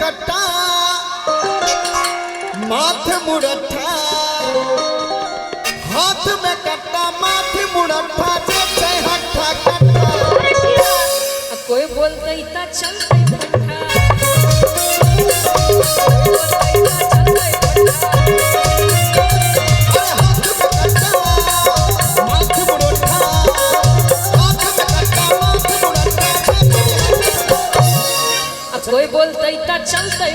कट्टा माथे मुरठा हाथ में कट्टा माथे मुरठा जे हट्ठा कट्टा कोई बोलते इतना चलते कोई बोलते इतना चलते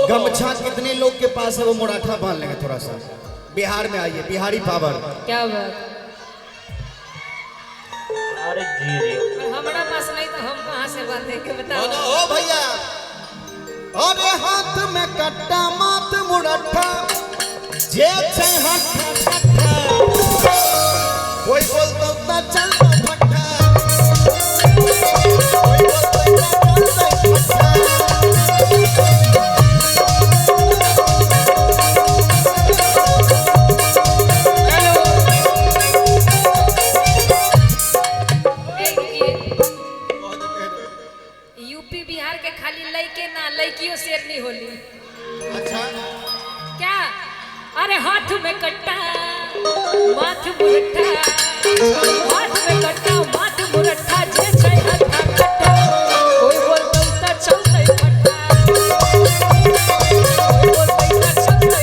गमछा कितने लोग के पास है वो मुराठा बांध लेंगे थोड़ा सा। बिहार में आइए, बिहारी पावर। क्या बात? अरे जी हमारा पास नहीं तो हम कहाँ से बांधेंगे बताओ। ओ भैया, अरे हाथ में कट्टा माथ मुरठा जे छै हट्ठा कट्ठा कोई बोलता उतना चलता फट्टा कोई बोलता इतना चलता फट्टा। यूपी बिहार के खाली लड़के ना लड़कियों शेर नहीं होली। अच्छा क्या? अरे हाथ में कट्टा माथ मुरठा हाथ में कट्टा माथ मुरठा जे छै हट्ठा कट्टा कोई बोलता उतना चलते फट्टा कोई बोलता इतना चलते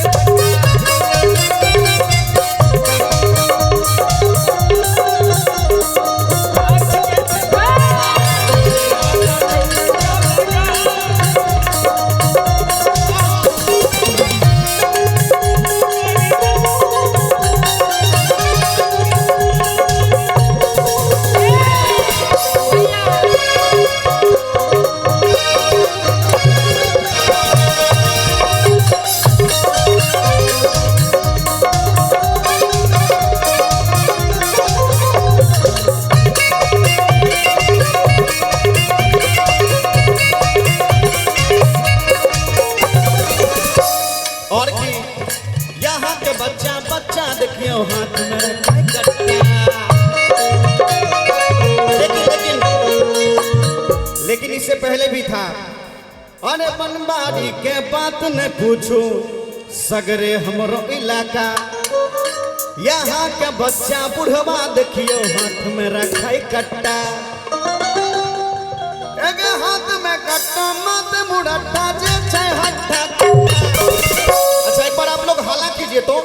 और की यहाँ के बच्चा बच्चा देखियो हाथ में रखा कट्टा लेकिन इससे पहले भी था। अरे बनबारी के बात न पूछो सगरे हमरो इलाका यहाँ के बच्चा बुढ़वा देखियो हाथ में रखा कट्टा एगे हाथ में कट्टा मत मुरठा जे छै हट्ठा कट्टा। अच्छा एक बार आप लोग हल्ला कीजिए तो।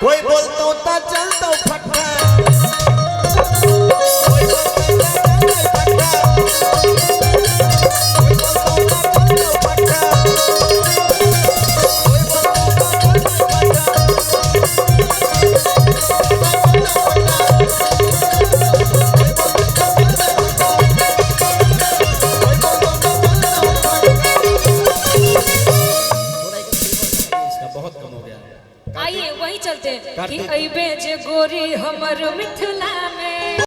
कोई बोलता होता चलता फट्टा कोई बोलता चलता फट्टा कोई बोलता चलता फट्टा कोई बोलता चलता फट्टा। बहुत कम हो गया। आइए वही चलते कि अइबे जे गोरी हमर मिथिला में।